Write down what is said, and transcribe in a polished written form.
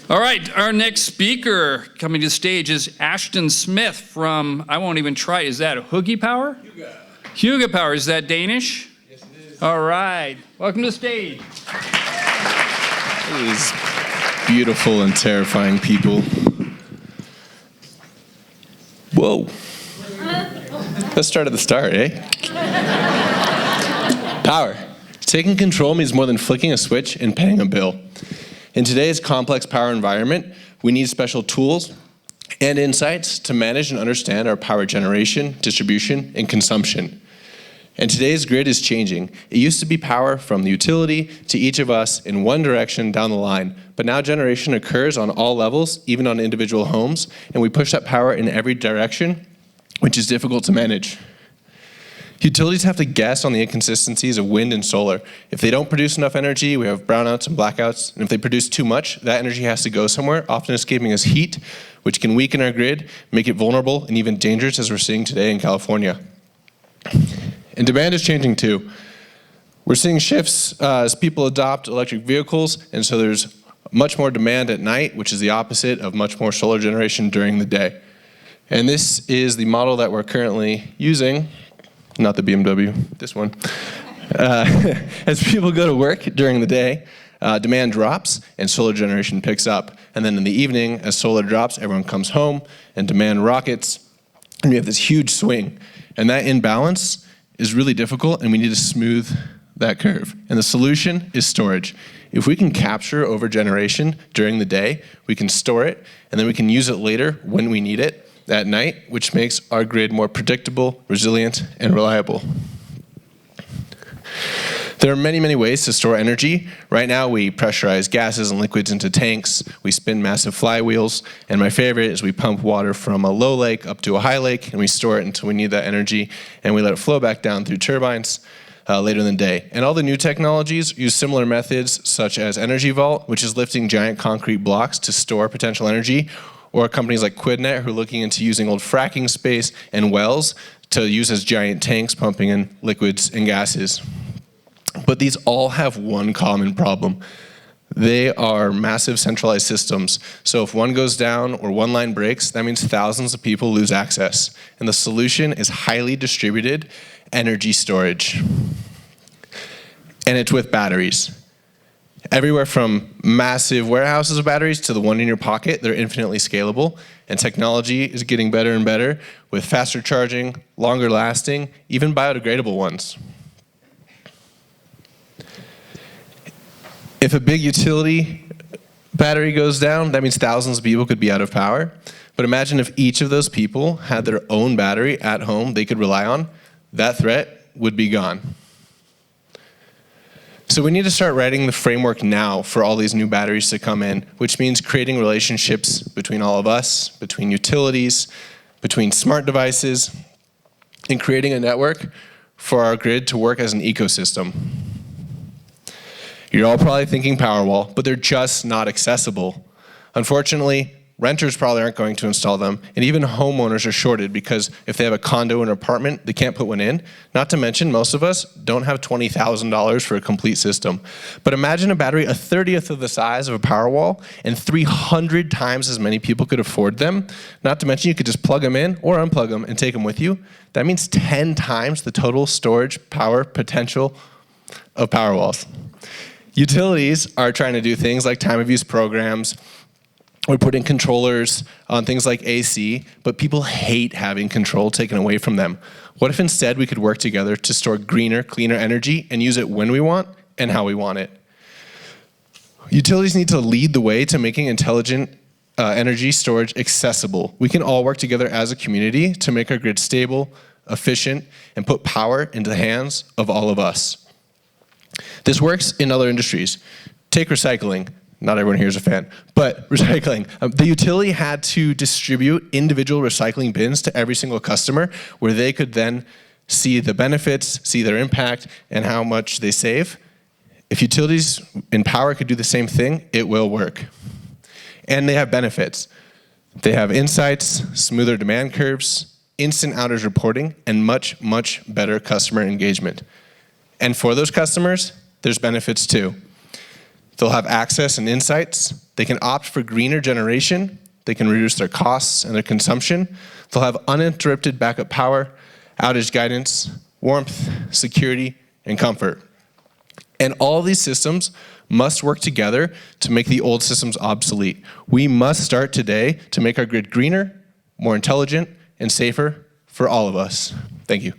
All right, our next speaker coming to the stage is Ashton Smith from, I won't even try, is that Hygge Power? Hygge. Hygge Power, is that Danish? Yes, it is. All right, welcome to the stage. These beautiful and terrifying people. Whoa. Let's start at the start, eh? Power. Taking control means more than flicking a switch and paying a bill. In today's complex power environment, we need special tools and insights to manage and understand our power generation, distribution, and consumption. And today's grid is changing. It used to be power from the utility to each of us in one direction down the line, but now generation occurs on all levels, even on individual homes, and we push that power in every direction, which is difficult to manage. Utilities have to guess on the inconsistencies of wind and solar. If they don't produce enough energy, we have brownouts and blackouts, and if they produce too much, that energy has to go somewhere, often escaping as heat, which can weaken our grid, make it vulnerable, and even dangerous, as we're seeing today in California. And demand is changing too. We're seeing shifts as people adopt electric vehicles, and so there's much more demand at night, which is the opposite of much more solar generation during the day. And this is the model that we're currently using, not the BMW, this one. As people go to work during the day, demand drops and solar generation picks up. And then in the evening, as solar drops, everyone comes home and demand rockets, and we have this huge swing. And that imbalance is really difficult, and we need to smooth that curve. And the solution is storage. If we can capture over generation during the day, we can store it, and then we can use it later when we need it at night, which makes our grid more predictable, resilient, and reliable. There are many, many ways to store energy. Right now, we pressurize gases and liquids into tanks. We spin massive flywheels. And my favorite is we pump water from a low lake up to a high lake, and we store it until we need that energy, and we let it flow back down through turbines later in the day. And all the new technologies use similar methods, such as Energy Vault, which is lifting giant concrete blocks to store potential energy, or companies like QuidNet who are looking into using old fracking space and wells to use as giant tanks pumping in liquids and gases. But these all have one common problem. They are massive centralized systems. So if one goes down or one line breaks, that means thousands of people lose access. And the solution is highly distributed energy storage. And it's with batteries. Everywhere from massive warehouses of batteries to the one in your pocket, they're infinitely scalable, and technology is getting better and better with faster charging, longer lasting, even biodegradable ones. If a big utility battery goes down, that means thousands of people could be out of power. But imagine if each of those people had their own battery at home they could rely on, that threat would be gone. So we need to start writing the framework now for all these new batteries to come in, which means creating relationships between all of us, between utilities, between smart devices, and creating a network for our grid to work as an ecosystem. You're all probably thinking Powerwall, but they're just not accessible. Unfortunately, renters probably aren't going to install them, and even homeowners are shorted because if they have a condo or an apartment, they can't put one in. Not to mention, most of us don't have $20,000 for a complete system. But imagine a battery a 30th of the size of a Powerwall, and 300 times as many people could afford them. Not to mention, you could just plug them in or unplug them and take them with you. That means 10 times the total storage power potential of Powerwalls. Utilities are trying to do things like time-of-use programs. We're putting controllers on things like AC, but people hate having control taken away from them. What if instead we could work together to store greener, cleaner energy and use it when we want and how we want it? Utilities need to lead the way to making intelligent energy storage accessible. We can all work together as a community to make our grid stable, efficient, and put power into the hands of all of us. This works in other industries. Take recycling. Not everyone here is a fan, but recycling. The utility had to distribute individual recycling bins to every single customer where they could then see the benefits, see their impact, and how much they save. If utilities in power could do the same thing, it will work. And they have benefits. They have insights, smoother demand curves, instant outage reporting, and much, much better customer engagement. And for those customers, there's benefits too. They'll have access and insights. They can opt for greener generation. They can reduce their costs and their consumption. They'll have uninterrupted backup power, outage guidance, warmth, security, and comfort. And all these systems must work together to make the old systems obsolete. We must start today to make our grid greener, more intelligent, and safer for all of us. Thank you.